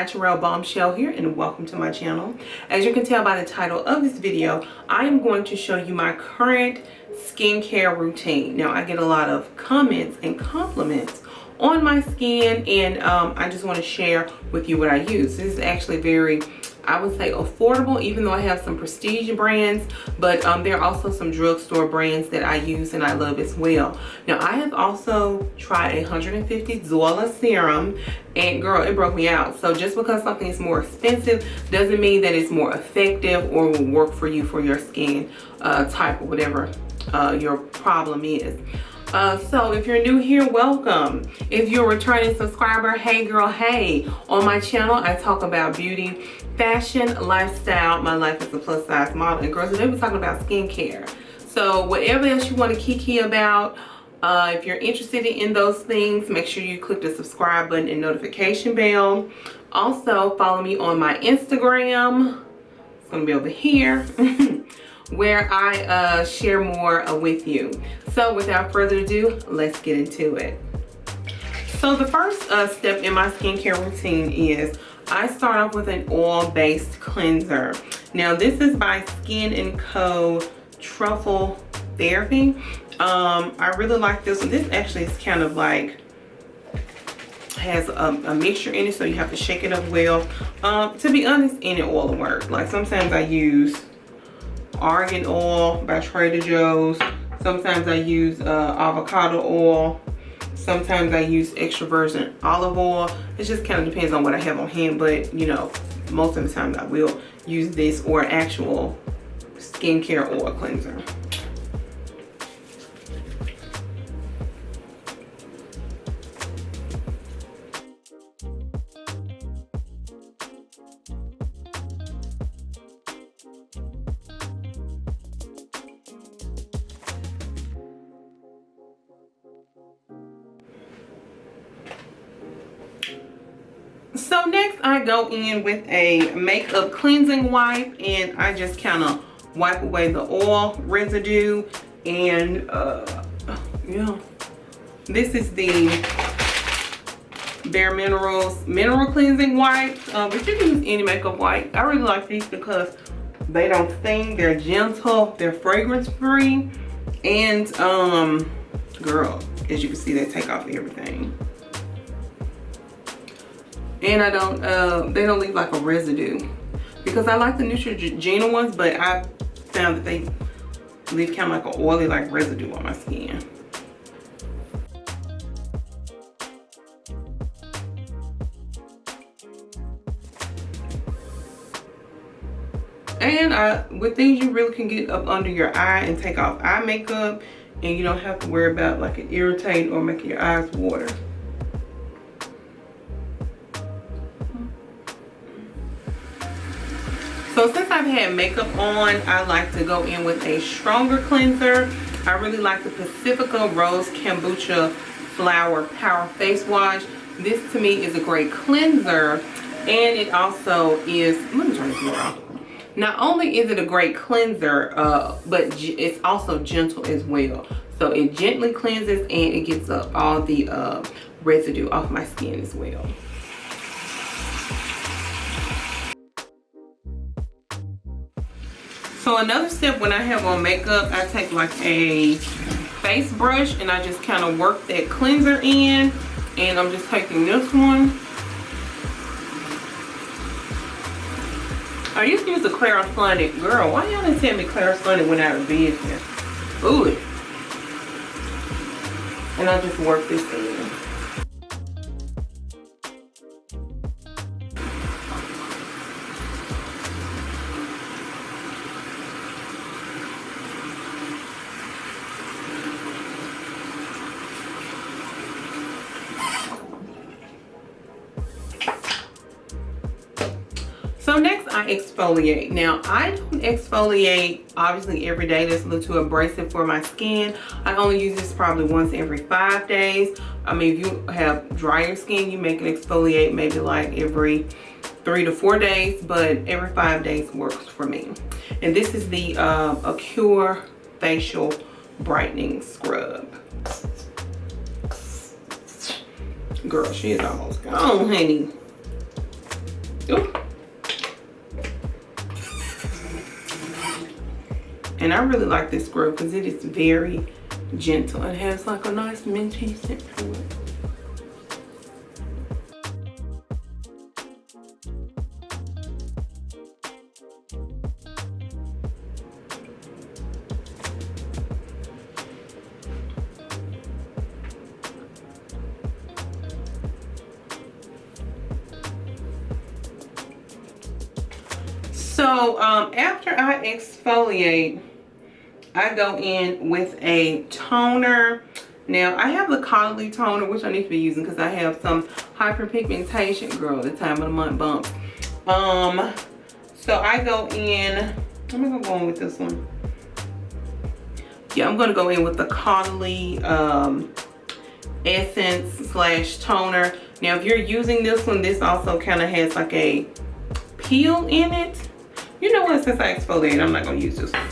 Naturelle Bombshell here, and welcome to my channel. As you can tell by the title of this video, I am going to show you my current skincare routine. Now, I get a lot of comments and compliments on my skin, and I just want to share with you what I use. This is actually very, I would say, affordable, even though I have some prestige brands, but there are also some drugstore brands that I use and I love as well. Now, I have also tried a 150 Zola serum, and girl, it broke me out. So just because something is more expensive doesn't mean that it's more effective or will work for you for your skin type or whatever your problem is. So if you're new here, welcome. If you're a returning subscriber, hey girl, hey. On my channel, I talk about beauty, fashion, lifestyle, my life as a plus size model, and girls, today we're talking about skincare. So whatever else you want to kiki about, if you're interested in those things, make sure you click the subscribe button and notification bell. Also, follow me on my Instagram. It's going to be over here. Where I share more with you. So without further ado, let's get into it. So the first step in my skincare routine is I start off with an oil-based cleanser. Now this is by Skin&Co Truffle Therapy. I really like this one. This actually is kind of like has a mixture in it, so you have to shake it up well. To be honest, any oil will work. Like sometimes I use argan oil by Trader Joe's. Sometimes I use avocado oil. Sometimes I use extra virgin olive oil. It just kind of depends on what I have on hand, but you know, most of the time I will use this or actual skincare oil cleanser. So next I go in with a makeup cleansing wipe, and I just kind of wipe away the oil residue. And yeah, this is the bareMinerals mineral cleansing wipe, but you can use any makeup wipe. I really like these because they don't sting, they're gentle, they're fragrance free, and girl, as you can see, they take off everything. And I don't, they don't leave like a residue, because I like the Neutrogena ones, but I found that they leave kind of like an oily like residue on my skin. And with these, you really can get up under your eye and take off eye makeup, and you don't have to worry about like it irritating or making your eyes water. So since I've had makeup on, I like to go in with a stronger cleanser. I really like the Pacifica Rose Kombucha Flower Power Face Wash. This to me is a great cleanser, and it also is, let me turn this more off. Not only is it a great cleanser, but it's also gentle as well. So it gently cleanses and it gets up all the residue off my skin as well. So another step when I have on makeup, I take like a face brush and I just kind of work that cleanser in. And I'm just taking this one. I used to use the Clarisonic. Girl, why y'all didn't tell me Clarisonic went out of business? Ooh. And I just work this in. So next I exfoliate. Now I don't exfoliate obviously every day. That's a little too abrasive for my skin. I only use this probably once every 5 days. I mean, if you have drier skin, you make it exfoliate maybe like every 3 to 4 days, but every 5 days works for me. And this is the Acure Facial Brightening Scrub. Girl, she is almost gone, honey. Ooh. And I really like this scrub because it is very gentle. It has like a nice minty scent to it. So after I exfoliate, I go in with a toner. Now I have the Caudalie toner, which I need to be using because I have some hyperpigmentation, girl, the time of the month bumps. So I go in, I'm gonna go in with this one. Yeah, I'm gonna go in with the Caudalie essence slash toner. Now if you're using this one, this also kind of has like a peel in it. You know what, since I exfoliate, I'm not gonna use this one.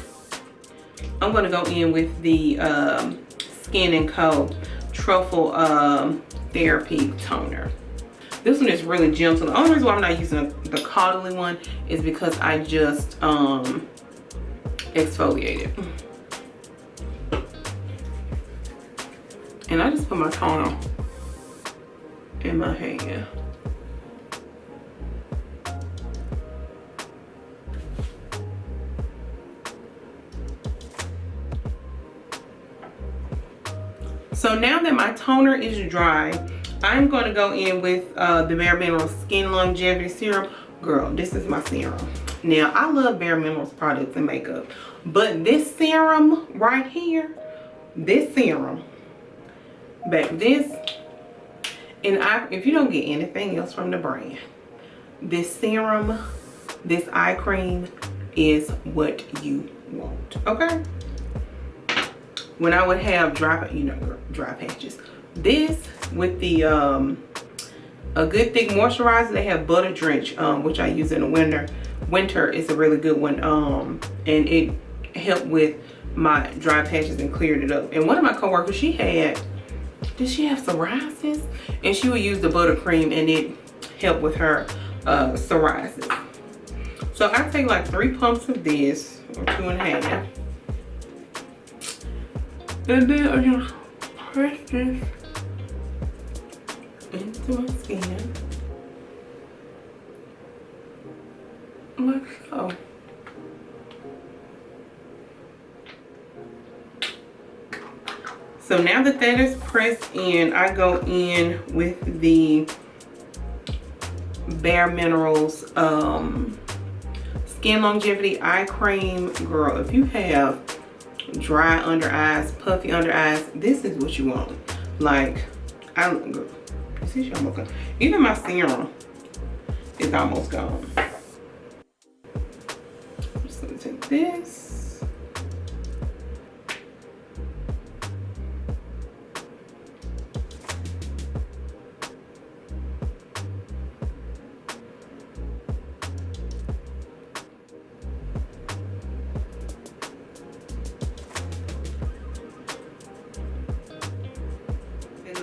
I'm gonna go in with the Skin&Co Truffle Therapy Toner. This one is really gentle. The only reason why I'm not using the Caudalie one is because I just exfoliated. And I just put my toner in my hand. So now that my toner is dry, I'm going to go in with the bareMinerals Skinlongevity Serum. Girl, this is my serum. Now, I love bareMinerals products and makeup, but this serum right here, this serum, back this, and if you don't get anything else from the brand, this serum, this eye cream is what you want, okay? When I would have dry, you know, dry patches. This with the a good thick moisturizer, they have Butter Drench, which I use in the winter. Winter is a really good one, and it helped with my dry patches and cleared it up. And one of my coworkers, she had, did she have psoriasis? And she would use the butter cream, and it helped with her psoriasis. So I take like 3 pumps of this, or 2.5. And then I just press this into my skin, like so. So now that that is pressed in, I go in with the bareMinerals Skinlongevity Eye Cream. Girl, if you have dry under eyes, puffy under eyes, this is what you want. Like, you see, she almost gone. Even my serum is almost gone. I'm just gonna take this.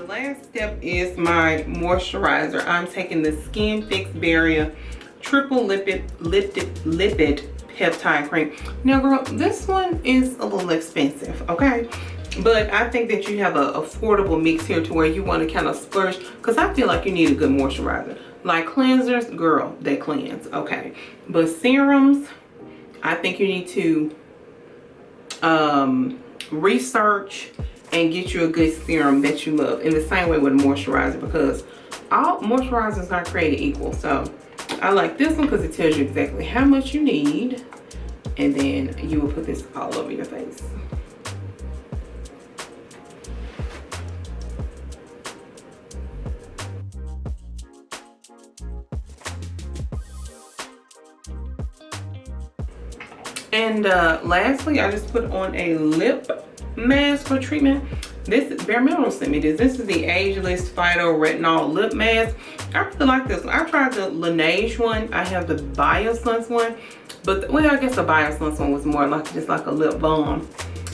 Last step is my moisturizer. I'm taking the Skinfix Barrier Triple Lipid Peptide Cream. Now, girl, this one is a little expensive, okay? But I think that you have an affordable mix here to where you want to kind of splurge, because I feel like you need a good moisturizer. Like cleansers, girl, they cleanse, okay? But serums, I think you need to research and get you a good serum that you love. In the same way with a moisturizer, because all moisturizers are created equal. So I like this one because it tells you exactly how much you need, and then you will put this all over your face. And lastly, I just put on a lip mask for treatment. This bareMinerals sent me this. This is the Ageless Phyto-Retinol Lip Mask. I really like this one. I tried the Laneige one. I have the Biosense one, but well, I guess the Biosense one was more like just like a lip balm.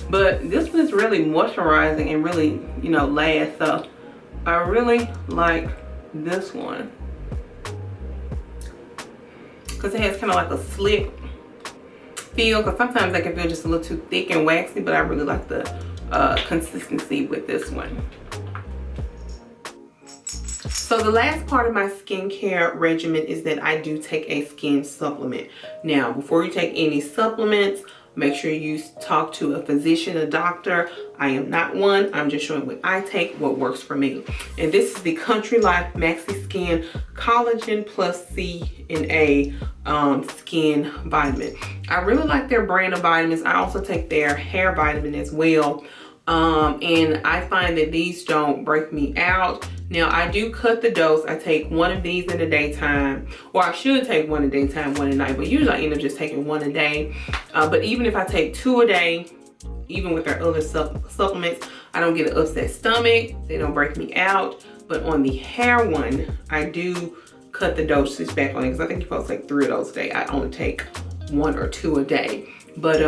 But this one is really moisturizing and really, you know, lasts. So I really like this one. because it has kind of like a slick feel, because sometimes they can feel just a little too thick and waxy, but I really like the consistency with this one. So the last part of my skincare regimen is that I do take a skin supplement. Now, before you take any supplements, make sure you talk to a physician, a doctor. I am not one. I'm just showing what I take, what works for me. And this is the CountryLife Maxi Skin Collagen Plus C and A Skin Vitamin. I really like their brand of vitamins. I also take their hair vitamin as well. And I find that these don't break me out. Now, I do cut the dose. I take one of these in the daytime, or I should take one in the daytime, one at night, but usually I end up just taking one a day. But even if I take 2 a day, even with their other supplements, I don't get an upset stomach. They don't break me out. But on the hair one, I do cut the dosage back on it, because I think you're supposed to take 3 of those a day. I only take 1 or 2 a day. But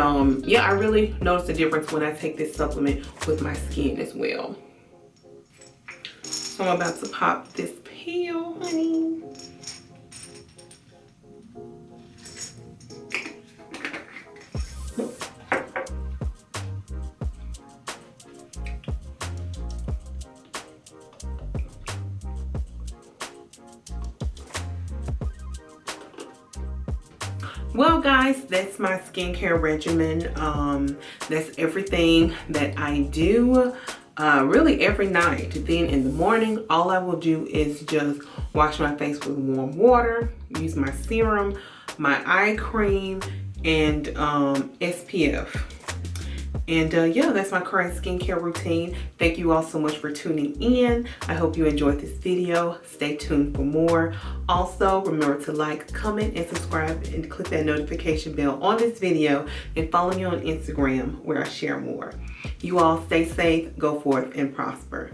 yeah, I really notice the difference when I take this supplement with my skin as well. So I'm about to pop this peel, honey. Well guys, that's my skincare regimen. That's everything that I do really every night. Then in the morning, all I will do is just wash my face with warm water, use my serum, my eye cream, and SPF. And yeah, that's my current skincare routine. Thank you all so much for tuning in. I hope you enjoyed this video. Stay tuned for more. Also, remember to like, comment, and subscribe, and click that notification bell on this video, and follow me on Instagram where I share more. You all stay safe, go forth, and prosper.